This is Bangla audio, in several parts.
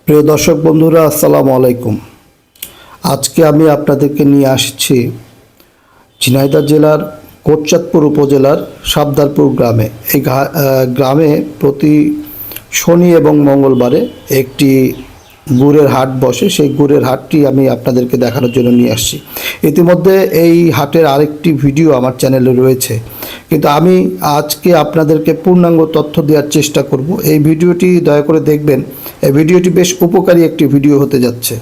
প্রিয় দর্শক বন্ধুরা, আসসালামু আলাইকুম। আজকে আমি আপনাদেরকে নিয়ে আসছি ঝিনাইদহ জেলার কোটচাঁদপুর উপজেলার সাবদারপুর গ্রামে। এই গ্রামে প্রতি শনি এবং মঙ্গলবারে একটি গুড়ের হাট বসে। সেই গুড়ের হাটটি আমি আপনাদেরকে দেখানোর জন্য নিয়ে আসছি। ইতিমধ্যে এই হাটের আরেকটি ভিডিও আমার চ্যানেলে রয়েছে, কিন্তু আমি আজকে আপনাদেরকে পূর্ণাঙ্গ তথ্য দেওয়ার চেষ্টা করব। এই ভিডিওটি দয়া করে দেখবেন। এই ভিডিওটি বেশ উপকারী একটি ভিডিও হতে যাচ্ছে।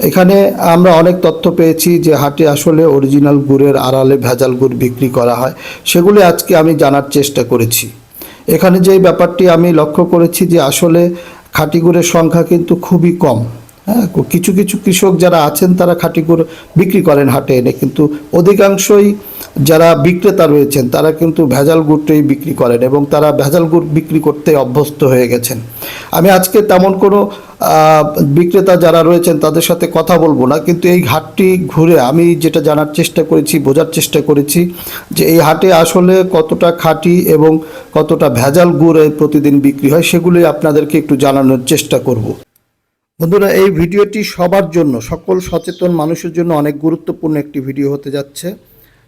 এখানে আমরা অনেক তথ্য পেয়েছি যে হাটে আসলে অরিজিনাল গুড়ের আড়ালে ভেজাল গুড় বিক্রি করা হয়, সেগুলি আজকে আমি জানার চেষ্টা করেছি। এখানে যে ব্যাপারটি আমি লক্ষ্য করেছি যে আসলে খাঁটি গুড়ের সংখ্যা কিন্তু খুবই কম। হ্যাঁ, কিছু কিছু কৃষক যারা আছেন তারা খাঁটি গুড় বিক্রি করেন হাটে এনে, কিন্তু অধিকাংশই যারা বিক্রেতা রয়েছেন তারা কিন্তু ভেজাল গুড়টাই বিক্রি করেন এবং তারা ভেজাল গুড় বিক্রি করতে অভ্যস্ত হয়ে গেছেন। আমি আজকে তেমন কোনো বিক্রেতা যারা রয়েছেন তাদের সাথে কথা বলবো না, কিন্তু এই হাটটি ঘুরে আমি যেটা জানার চেষ্টা করেছি, বোঝার চেষ্টা করেছি যে এই হাটে আসলে কতটা খাঁটি এবং কতটা ভেজাল গুড় প্রতিদিন বিক্রি হয়, সেগুলি আপনাদেরকে একটু জানানোর চেষ্টা করব। বন্ধুরা, এই ভিডিওটি সবার জন্য, সকল সচেতন মানুষের জন্য অনেক গুরুত্বপূর্ণ একটি ভিডিও হতে যাচ্ছে।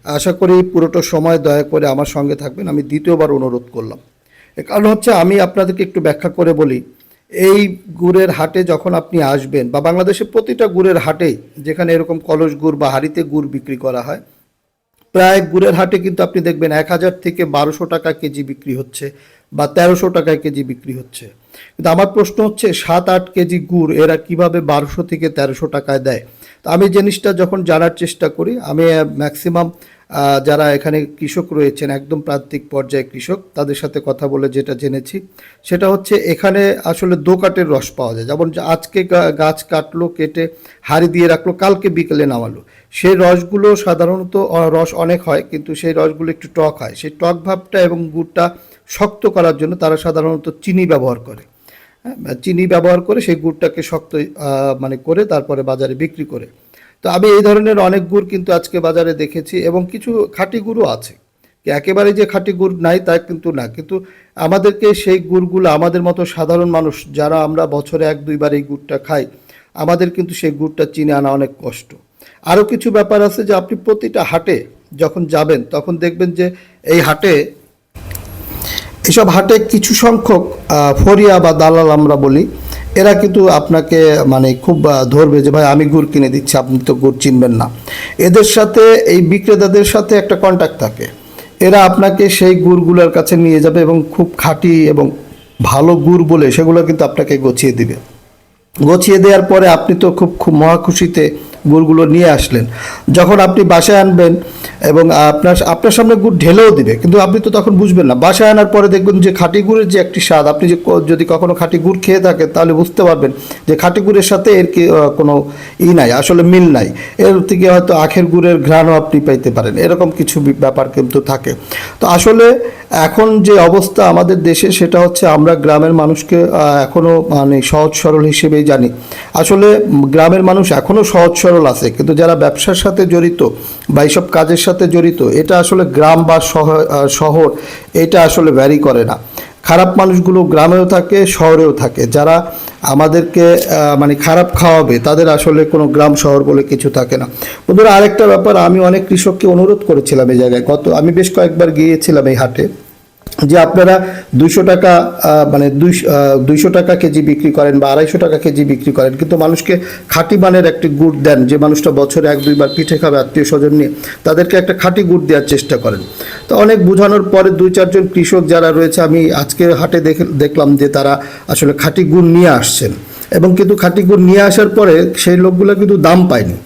আশা করি পুরোটা সময় দয়া করে আমার সঙ্গে থাকবেন। আমি দ্বিতীয়বার অনুরোধ করলাম, এর কারণ হচ্ছে আমি আপনাদেরকে একটু ব্যাখ্যা করে বলি। এই গুড়ের হাটে যখন আপনি আসবেন, বা বাংলাদেশের প্রতিটা গুড়ের হাটেই যেখানে এরকম কলস গুড় বা হাঁড়িতে গুড় বিক্রি করা হয়, প্রায় গুড়ের হাটে কিন্তু আপনি দেখবেন 1000 থেকে 1200 টাকা কেজি বিক্রি হচ্ছে বা 1300 টাকায় কেজি বিক্রি হচ্ছে। কিন্তু আমার প্রশ্ন হচ্ছে 7-8 কেজি গুড় এরা কিভাবে 1200 থেকে 1300 টাকায় দেয়? তো আমি জিনিসটা যখন জানার চেষ্টা করি, আমি ম্যাক্সিমাম যারা এখানে কৃষক রয়েছেন, একদম প্রান্তিক পর্যায়ে কৃষক, তাদের সাথে কথা বলে যেটা জেনেছি সেটা হচ্ছে এখানে আসলে দোকাটের রস পাওয়া যায়। যেমন আজকে গাছ কাটলো, কেটে হাঁড়ি দিয়ে রাখলো, কালকে বিকেলে নামালো, সেই রসগুলো সাধারণত রস অনেক হয়, কিন্তু সেই রসগুলো একটু টক হয়। সেই টক ভাবটা এবং গুড়টা শক্ত করার জন্য তারা সাধারণত চিনি ব্যবহার করে। চিনি ব্যবহার করে সেই গুড়টাকে শক্ত করে তারপরে বাজারে বিক্রি করে। তো আমি এই ধরনের অনেক গুড় কিন্তু আজকে বাজারে দেখেছি, এবং কিছু খাঁটি গুড়ও আছে। একেবারে যে খাঁটি গুড় নাই তা কিন্তু না, কিন্তু আমাদেরকে সেই গুড়গুলো, আমাদের মতো সাধারণ মানুষ যারা আমরা বছরে 1-2 বার এই গুড়টা খাই, আমাদের কিন্তু সেই গুড়টা চিনে আনা অনেক কষ্ট। আরও কিছু ব্যাপার আছে যে আপনি প্রতিটা হাটে যখন যাবেন তখন দেখবেন যে এই হাটে, এসব হাটে কিছু সংখ্যক ফরিয়া বা দালাল আমরা বলি, এরা কিন্তু আপনাকে খুব ধরবে যে ভাই আমি গুড় কিনে দিচ্ছি, আপনি তো গুড় চিনবেন না। এদের সাথে, এই বিক্রেতাদের সাথে একটা কন্ট্যাক্ট থাকে। এরা আপনাকে সেই গুড়গুলোর কাছে নিয়ে যাবে এবং খুব খাঁটি এবং ভালো গুড় বলে সেগুলো কিন্তু আপনাকে গছিয়ে দিবে। গছিয়ে দেওয়ার পরে আপনি তো খুব মহা খুশিতে গুড়গুলো নিয়ে আসলেন। যখন আপনি বাসায় আনবেন এবং আপনার সামনে গুড় ঢেলেও দিবে, কিন্তু আপনি তো তখন বুঝবেন না। বাসায় আনার পরে দেখবেন যে খাঁটি গুড়ের যে একটি স্বাদ, আপনি যদি কখনো খাঁটি গুড় খেয়ে থাকেন তাহলে বুঝতে পারবেন যে খাঁটি গুড়ের সাথে এর কোনো নাই, আসলে মিল নাই। এর থেকে হয়তো আখের গুড়ের ঘ্রাণও আপনি পাইতে পারেন, এরকম কিছু ব্যাপার কিন্তু থাকে। তো আসলে এখন যে অবস্থা আমাদের দেশে, সেটা হচ্ছে আমরা গ্রামের মানুষকে এখনও সহজ সরল হিসেবেই জানি। আসলে গ্রামের মানুষ এখনও সহজ সরল আছে, কিন্তু যারা ব্যবসার সাথে জড়িত বা এইসব কাজের সাথে জড়িত, এটা আসলে গ্রাম বা শহর এটা আসলে ভ্যারি করে না। খারাপ মানুষগুলো গ্রামেও থাকে, শহরেও থাকে। যারা আমাদেরকে খারাপ খাওয়াবে, তাদের আসলে কোনো গ্রাম শহর বলে কিছু থাকে না। বন্ধুরা, আরেকটা ব্যাপার, আমি অনেক কৃষককে অনুরোধ করেছিলাম এই জায়গায়, আমি বেশ কয়েকবার গিয়েছিলাম এই হাটে, যে আপনারা 200 টাকা 200 টাকা কেজি বিক্রি করেন বা 250 টাকা কেজি বিক্রি করেন, কিন্তু মানুষকে খাঁটি মানের একটি গুড় দেন। যে মানুষটা বছরে 1-2 বার পিঠে খাবে আত্মীয় স্বজন নিয়ে, তাদেরকে একটা খাঁটি গুড় দেওয়ার চেষ্টা করেন। তো অনেক বোঝানোর পরে 2-4 জন কৃষক যারা রয়েছে, আমি আজকে হাটে দেখলাম যে তারা আসলে খাঁটি গুড় নিয়ে আসছেন, এবং কিন্তু খাঁটি গুড় নিয়ে আসার পরে সেই লোকগুলো কিন্তু দাম পায়নি।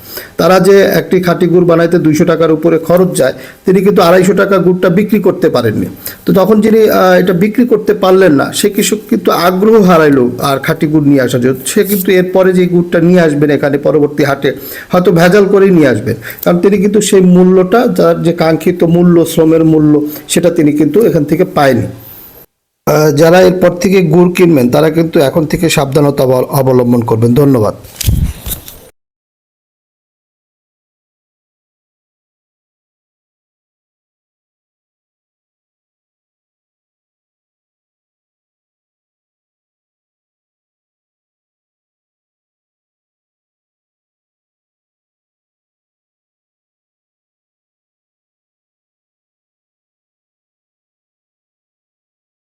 তারা যে একটি খাঁটি গুড় বানাইতে 200 টাকার উপরে খরচ যায়, তিনি কিন্তু 250 টাকা গুড়টা বিক্রি করতে পারেননি। তো তখন যিনি এটা বিক্রি করতে পারলেন না, সে কৃষক কিন্তু আগ্রহ হারাইলো আর খাঁটি গুড় নিয়ে আসার জন্য। সে কিন্তু এরপরে যে গুড়টা নিয়ে আসবেন এখানে পরবর্তী হাটে, হয়তো ভেজাল করেই নিয়ে আসবেন, কারণ তিনি কিন্তু সেই মূল্যটা, যার যে কাঙ্ক্ষিত মূল্য, শ্রমের মূল্য, সেটা তিনি কিন্তু এখান থেকে পায়নি। যারা এরপর থেকে গুড় কিনবেন তারা কিন্তু এখন থেকে সাবধানতা অবলম্বন করবেন। ধন্যবাদ।